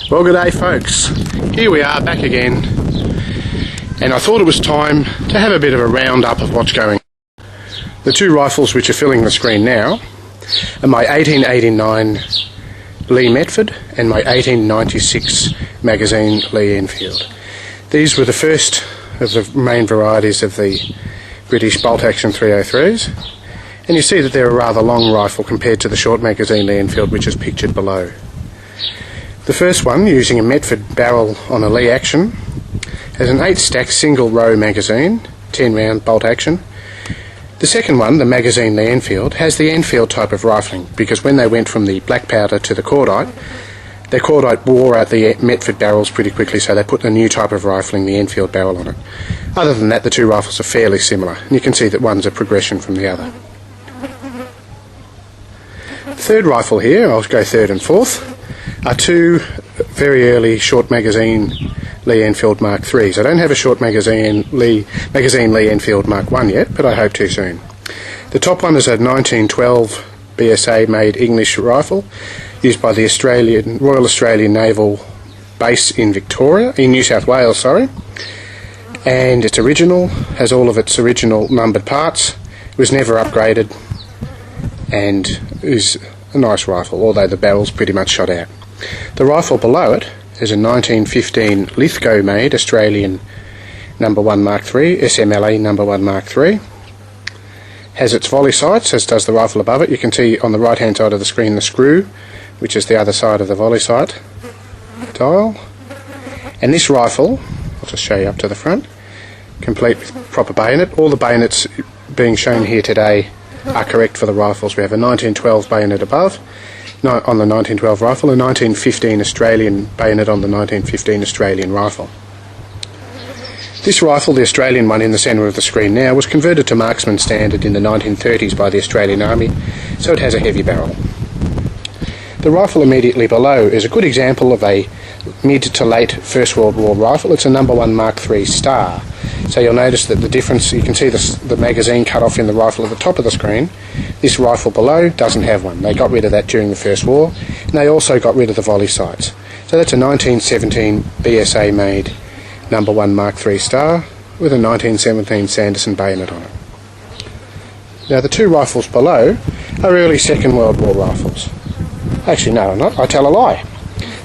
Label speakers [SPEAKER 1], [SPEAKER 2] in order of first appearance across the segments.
[SPEAKER 1] Well, good day folks. Here we are back again, and I thought it was time to have a bit of a roundup of what's going on. The two rifles which are filling the screen now are my 1889 Lee Metford and my 1896 magazine Lee Enfield. These were the first of the main varieties of the British bolt-action 303s, and you see that they're a rather long rifle compared to the short magazine Lee Enfield, which is pictured below. The first one, using a Metford barrel on a Lee action, has an 8-stack single row magazine, 10 round bolt action. The second one, the magazine Lee Enfield, has the Enfield type of rifling, because when they went from the black powder to the cordite, their cordite wore out the Metford barrels pretty quickly, so they put the new type of rifling, the Enfield barrel, on it. Other than that, the two rifles are fairly similar, and you can see that one's a progression from the other. The third rifle here, I'll go third and fourth, are two very early short magazine Lee Enfield Mark IIIs. I don't have a short magazine Lee Enfield Mark I yet, but I hope to soon. The top one is a 1912 BSA made English rifle used by the Royal Australian Naval Base in New South Wales, and it's original, has all of its original numbered parts. It was never upgraded and is a nice rifle, although the barrel's pretty much shot out. The rifle below it is a 1915 Lithgow made Australian No. 1 Mark III, SMLE No. 1 Mark III. Has its volley sights, as does the rifle above it. You can see on the right hand side of the screen the screw, which is the other side of the volley sight dial. And this rifle, I'll just show you up to the front, complete with proper bayonet. All the bayonets being shown here today are correct for the rifles. We have a 1912 bayonet above, on the 1912 rifle, a 1915 Australian bayonet on the 1915 Australian rifle. This rifle, the Australian one in the centre of the screen now, was converted to marksman standard in the 1930s by the Australian Army, so it has a heavy barrel. The rifle immediately below is a good example of a mid to late First World War rifle. It's a No. 1 Mark III Star. So you'll notice that the difference, you can see the magazine cut off in the rifle at the top of the screen. This rifle below doesn't have one. They got rid of that during the First War, and they also got rid of the volley sights. So that's a 1917 BSA made No. 1 Mark III Star with a 1917 Sanderson bayonet on it. Now the two rifles below are early Second World War rifles. Actually no, I'm not. I tell a lie.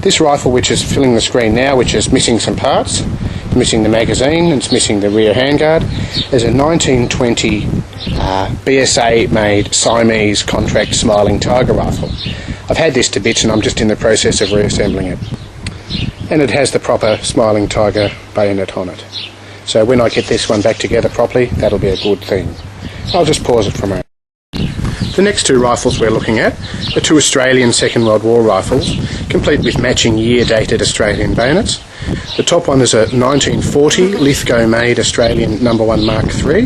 [SPEAKER 1] This rifle, which is filling the screen now, which is missing some parts, missing the magazine, and it's missing the rear handguard, is a 1920 BSA made Siamese contract Smiling Tiger rifle. I've had this to bits and I'm just in the process of reassembling it. And it has the proper Smiling Tiger bayonet on it. So when I get this one back together properly, that'll be a good thing. I'll just pause it for a moment. The next two rifles we're looking at are two Australian Second World War rifles, complete with matching year-dated Australian bayonets. The top one is a 1940 Lithgow made Australian No. 1 Mark III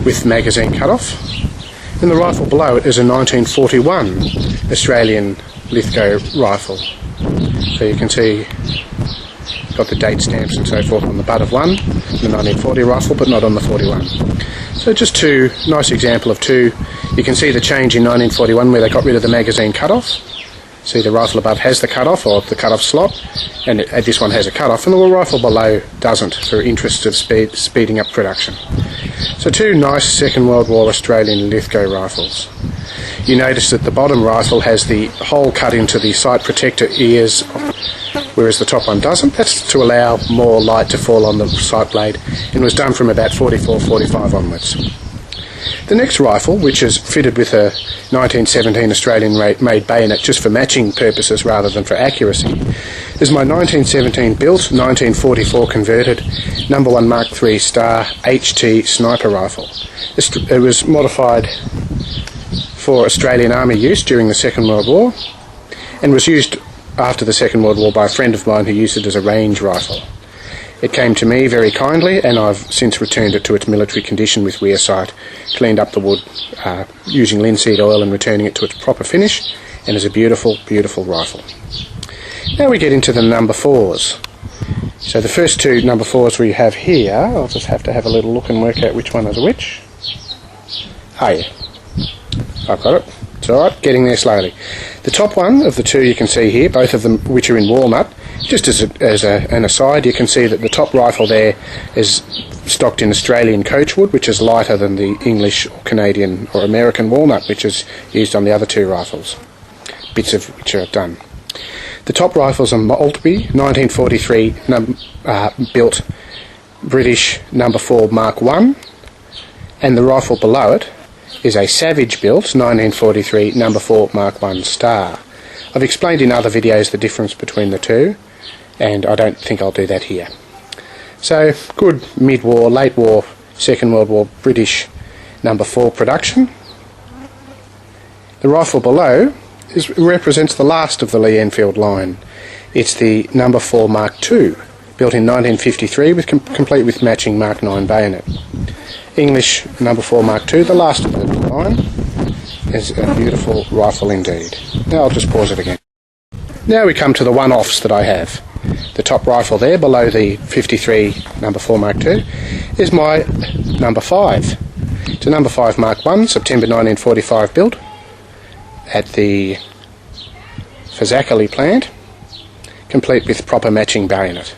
[SPEAKER 1] with magazine cut-off, and the rifle below it is a 1941 Australian Lithgow rifle. So you can see got the date stamps and so forth on the butt of one, the 1940 rifle, but not on the 41. So just two nice example of two. You can see the change in 1941 where they got rid of the magazine cut-off. See the rifle above has the cut-off, or the cut-off slot, and this one has a cut-off, and the rifle below doesn't, for interest of speeding up production. So two nice Second World War Australian Lithgow rifles. You notice that the bottom rifle has the hole cut into the sight protector ears, whereas the top one doesn't. That's to allow more light to fall on the sight blade, and was done from about 44-45 onwards. The next rifle, which is fitted with a 1917 Australian made bayonet just for matching purposes rather than for accuracy, is my 1917 built, 1944 converted No. 1 Mark III Star HT sniper rifle. It was modified for Australian Army use during the Second World War, and was used after the Second World War by a friend of mine who used it as a range rifle. It came to me very kindly, and I've since returned it to its military condition with wear sight, cleaned up the wood using linseed oil and returning it to its proper finish, and is a beautiful, beautiful rifle. Now we get into the number 4s. So the first two number 4s we have here, I'll just have to have a little look and work out which one is which. Oh yeah, I've got it. It's alright, getting there slowly. The top one of the two you can see here, both of them which are in walnut. Just as an aside, you can see that the top rifle there is stocked in Australian coachwood, which is lighter than the English or Canadian or American walnut, which is used on the other two rifles, bits of which are done. The top rifles are Maltby 1943 built British No. 4 Mark 1, and the rifle below it is a Savage built 1943 No. 4 Mark 1 Star. I've explained in other videos the difference between the two, and I don't think I'll do that here. So, good mid-war, late-war, Second World War British No. 4 production. The rifle below represents the last of the Lee Enfield line. It's the No. 4 Mark II, built in 1953, complete with matching Mark 9 bayonet. English No. 4 Mark II, the last of the line, is a beautiful rifle indeed. Now I'll just pause it again. Now we come to the one-offs that I have. The top rifle there, below the 53 No. 4 Mark II, is my No. 5. It's a No. 5 Mark 1, September 1945 built, at the Fazakerley plant, complete with proper matching bayonet.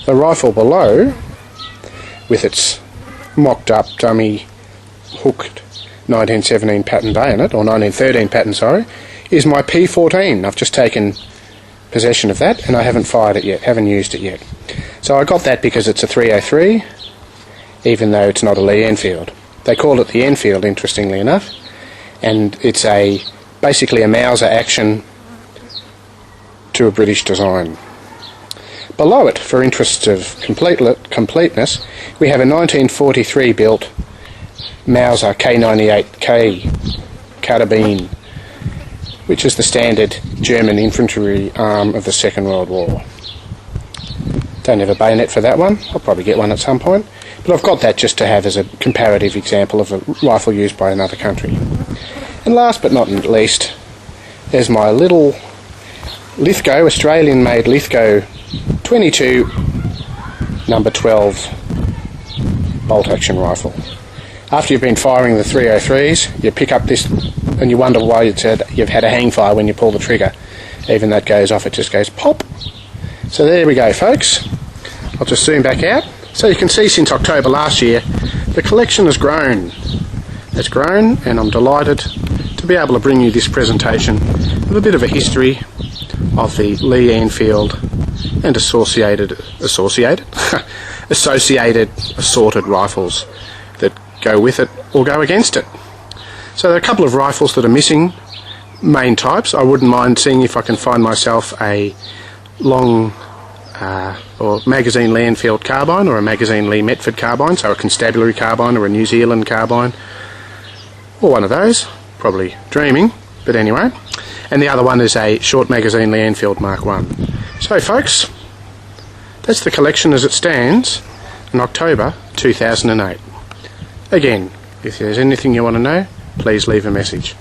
[SPEAKER 1] The rifle below, with its mocked up dummy hooked 1917 pattern bayonet, or 1913 pattern, sorry, is my P14. I've just taken possession of that and I haven't fired it yet, haven't used it yet. So I got that because it's a 303, even though it's not a Lee Enfield. They call it the Enfield, interestingly enough, and it's basically a Mauser action to a British design. Below it, for interests of completeness, we have a 1943 built Mauser K98K Karabin, which is the standard German infantry arm of the Second World War. Don't have a bayonet for that one. I'll probably get one at some point, but I've got that just to have as a comparative example of a rifle used by another country. And last but not least, there's my little Lithgow, Australian-made Lithgow 22 No. 12 bolt-action rifle. After you've been firing the 303s, you pick up this and you wonder why you've had a hang fire when you pull the trigger. Even though it goes off, it just goes pop. So there we go, folks. I'll just zoom back out. So you can see since October last year, the collection has grown. It's grown, and I'm delighted to be able to bring you this presentation with a bit of a history of the Lee Enfield and associated assorted rifles that go with it or go against it. So there are a couple of rifles that are missing, main types. I wouldn't mind seeing if I can find myself a long or magazine Lee Enfield carbine, or a magazine Lee Metford carbine, so a constabulary carbine or a New Zealand carbine, or one of those. Probably dreaming, but anyway. And the other one is a short magazine Lee Enfield Mark 1. So folks, that's the collection as it stands in October 2008. Again, if there's anything you want to know, please leave a message.